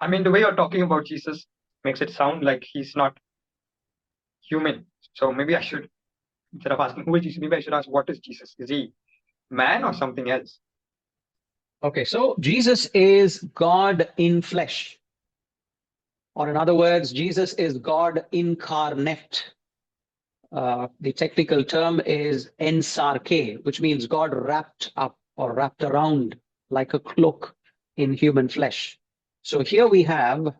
I mean, the way you're talking about Jesus makes it sound like he's not human. So maybe I should, instead of asking who is Jesus, maybe I should ask what is Jesus? Is he man or something else? Okay, so Jesus is God in flesh. Or in other words, Jesus is God incarnate. The technical term is ensarche, which means God wrapped up or wrapped around like a cloak in human flesh. So here we have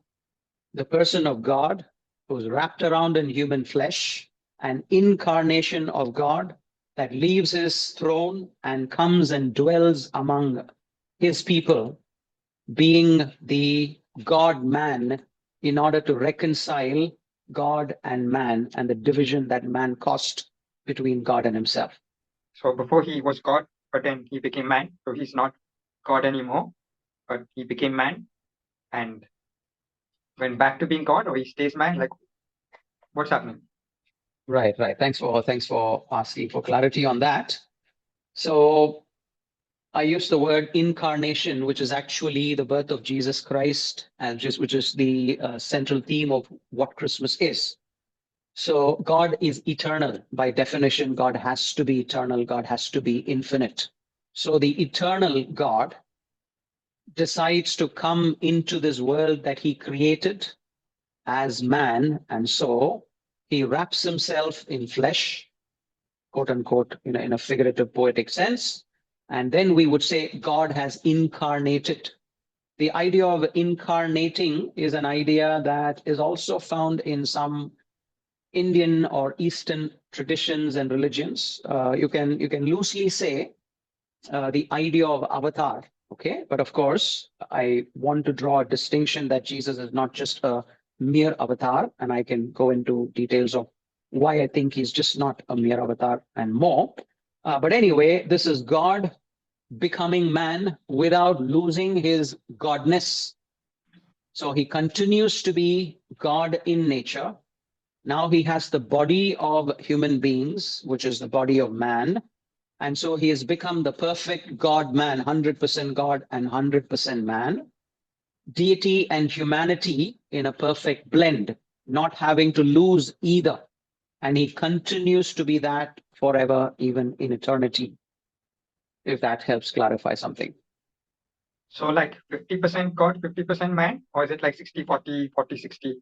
the person of God who's wrapped around in human flesh, an incarnation of God that leaves his throne and comes and dwells among his people, being the God man in order to reconcile God and man and the division that man caused between God and himself. So before he was God, but then he became man. So he's not God anymore, but he became man and went back to being God, or he stays man. Like, what's happening? Right. Thanks for asking for clarity on that. So I use the word incarnation, which is actually the birth of Jesus Christ, and which is the central theme of what Christmas is. So God is eternal. By definition, God has to be eternal. God has to be infinite. So the eternal God decides to come into this world that he created as man. And so he wraps himself in flesh, quote unquote, in a figurative poetic sense. And then we would say God has incarnated. The idea of incarnating is an idea that is also found in some Indian or Eastern traditions and religions. You can loosely say the idea of avatar. Okay, but of course, I want to draw a distinction that Jesus is not just a mere avatar, and I can go into details of why I think he's just not a mere avatar and more. But anyway, this is God becoming man without losing his godness. So he continues to be God in nature. Now he has the body of human beings, which is the body of man. And so he has become the perfect God man, 100% God and 100% man. Deity and humanity in a perfect blend, not having to lose either. And he continues to be that forever, even in eternity, if that helps clarify something. So like 50% God, 50% man, or is it like 60, 40, 40, 60?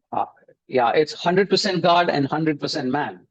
Yeah, it's 100% God and 100% man.